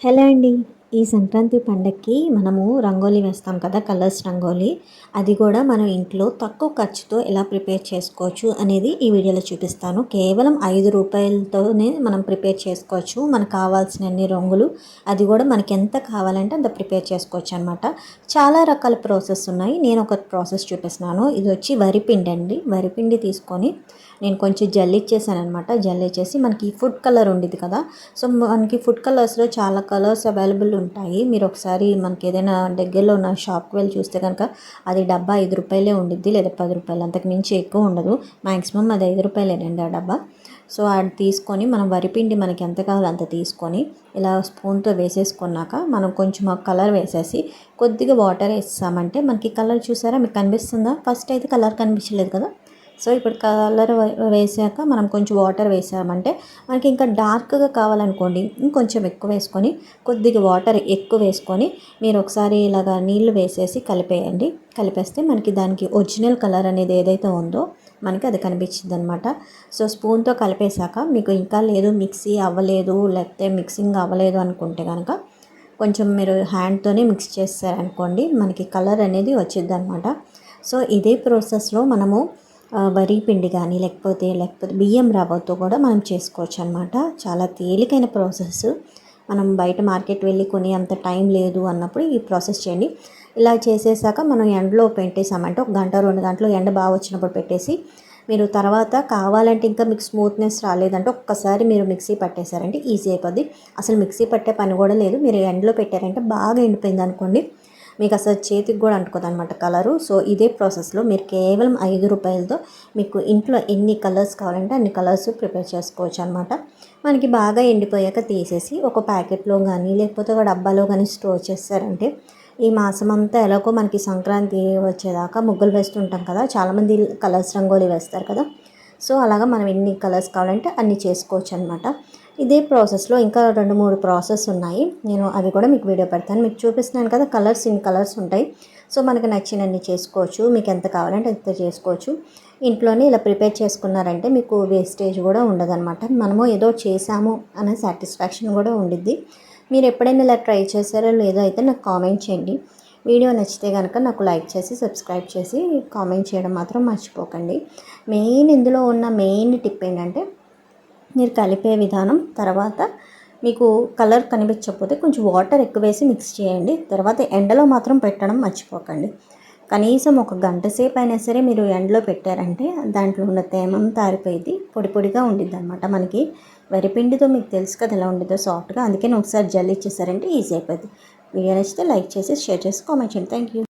Hello అండి. ఈ సంక్రాంతి పండగకి మనము రంగోలి వేస్తాం కదా! కలర్స్ రంగోలి. అది కూడా మనం ఇంట్లో తక్కువ ఖర్చుతో ఎలా ప్రిపేర్ చేసుకోవచ్చు అనేది ఈ వీడియోలో చూపిస్తాను. కేవలం రూ. 5తోనే మనం ప్రిపేర్ చేసుకోవచ్చు. మనకు కావాల్సినన్ని రంగులు, అది కూడా మనకి ఎంత కావాలంటే అంత ప్రిపేర్ చేసుకోవచ్చు అనమాట. చాలా రకాల ప్రాసెస్ ఉన్నాయి. నేను ఒక ప్రాసెస్ చూపిస్తున్నాను. ఇది వచ్చి వరిపిండి అండి. వరిపిండి తీసుకొని నేను కొంచెం జల్లిచ్చేసానమాట. జల్లిచ్చేసి మనకి ఫుడ్ కలర్ ఉండిద్ది కదా! సో మనకి ఫుడ్ కలర్స్లో చాలా కలర్స్ అవైలబుల్ ఉంటాయి. మీరు ఒకసారి మనకి ఏదైనా దగ్గరలో ఉన్న షాప్కి వెళ్ళి చూస్తే కనుక అది డబ్బా రూ. 5 ఉండిద్ది, లేదా రూ. 10, అంతకు మించి ఎక్కువ ఉండదు. మ్యాక్సిమం అది రూ. 5 ఆ డబ్బా. సో అది తీసుకొని మనం వరిపిండి మనకి ఎంత కావాలో అంత తీసుకొని ఇలా స్పూన్తో వేసేసుకున్నాక మనం కొంచెం ఆ కలర్ వేసేసి కొద్దిగా వాటర్ వేసామంటే మనకి కలర్ చూసారా, మీకు కనిపిస్తుందా? ఫస్ట్ అయితే కలర్ కనిపించలేదు కదా. సో ఇప్పుడు కలర్ వేసాక మనం కొంచెం వాటర్ వేసామంటే మనకి ఇంకా డార్క్గా కావాలనుకోండి ఇంకొంచెం ఎక్కువ వేసుకొని కొద్దిగా వాటర్ ఎక్కువ వేసుకొని మీరు ఒకసారి ఇలాగా నీళ్లు వేసేసి కలిపేయండి. కలిపేస్తే మనకి దానికి ఒరిజినల్ కలర్ అనేది ఏదైతే ఉందో మనకి అది కనిపించింది అనమాట. సో స్పూన్తో కలిపేశాక మీకు ఇంకా లేదు, మిక్సీ అవ్వలేదు, లేకపోతే మిక్సింగ్ అవ్వలేదు అనుకుంటే కనుక కొంచెం మీరు హ్యాండ్తోనే మిక్స్ చేస్తారనుకోండి మనకి కలర్ అనేది వచ్చింది అనమాట. సో ఇదే ప్రాసెస్లో మనము వరి పిండి కానీ లేకపోతే బియ్యం రవ్వతో కూడా మనం చేసుకోవచ్చు అనమాట. చాలా తేలికైన ప్రాసెస్. మనం బయట మార్కెట్ వెళ్ళి కొనే అంత టైం లేదు అన్నప్పుడు ఈ ప్రాసెస్ చేయండి. ఇలా చేసేసాక మనం ఎండలో పెట్టేసామంటే 1 గంట 2 గంటలు ఎండ బాగా వచ్చినప్పుడు పెట్టేసి మీరు తర్వాత కావాలంటే ఇంకా మీకు స్మూత్నెస్ రాలేదంటే ఒక్కసారి మీరు మిక్సీ పట్టేశారంటే ఈజీ అయిపోద్ది. అసలు మిక్సీ పట్టే పని కూడా లేదు. మీరు ఎండలో పెట్టారంటే బాగా ఎండిపోయింది అనుకోండి, మీకు అసలు చేతికి కూడా అంటుకోదనమాట కలరు. సో ఇదే ప్రాసెస్లో మీరు కేవలం రూ. 5తో మీకు ఇంట్లో ఎన్ని కలర్స్ కావాలంటే అన్ని కలర్స్ ప్రిపేర్ చేసుకోవచ్చు అనమాట. మనకి బాగా ఎండిపోయాక తీసేసి ఒక ప్యాకెట్లో కానీ లేకపోతే ఒక డబ్బాలో కానీ స్టోర్ చేస్తారంటే ఈ మాసం అంతా ఎలాగో మనకి సంక్రాంతి వచ్చేదాకా ముగ్గులు వేస్తుంటాం కదా, చాలామంది కలర్స్ రంగోలి వేస్తారు కదా. సో అలాగా మనం ఎన్ని కలర్స్ కావాలంటే అన్ని చేసుకోవచ్చు అనమాట. ఇదే ప్రాసెస్లో ఇంకా 2-3 ప్రాసెస్ ఉన్నాయి. నేను అవి కూడా మీకు వీడియో పెడతాను. మీకు చూపిస్తున్నాను కదా, కలర్స్ ఇన్ని కలర్స్ ఉంటాయి. సో మనకు నచ్చినన్ని చేసుకోవచ్చు. మీకు ఎంత కావాలంటే అంత చేసుకోవచ్చు. ఇంట్లోనే ఇలా ప్రిపేర్ చేసుకున్నారంటే మీకు వేస్టేజ్ కూడా ఉండదన్నమాట. మనము ఏదో చేసాము అనే సాటిస్ఫాక్షన్ కూడా ఉండిద్ది. మీరు ఎప్పుడైనా ఇలా ట్రై చేశారో లేదో అయితే నాకు కామెంట్ చేయండి. వీడియో నచ్చితే కనుక నాకు లైక్ చేసి సబ్స్క్రైబ్ చేసి కామెంట్ చేయడం మాత్రం మర్చిపోకండి. ఇందులో ఉన్న మెయిన్ టిప్ ఏంటంటే మీరు కలిపే విధానం. తర్వాత మీకు కలర్ కనిపించకపోతే కొంచెం వాటర్ ఎక్కువ వేసి మిక్స్ చేయండి. తర్వాత ఎండలో మాత్రం పెట్టడం మర్చిపోకండి. కనీసం 1 గంట సేపు అయినా సరే మీరు ఎండలో పెట్టారంటే దాంట్లో ఉన్న తేమంతా ఆరిపోయింది, పొడి పొడిగా ఉండిద్ది అనమాట. మనకి వరిపిండితో మీకు తెలుసు కదా ఎలా ఉండిద్దో సాఫ్ట్గా. అందుకని ఒకసారి జల్లి ఇచ్చేసారంటే ఈజీ అయిపోద్ది. వీడియో నచ్చితే లైక్ చేసి షేర్ చేసి కామెంట్ చేయండి. Thank you.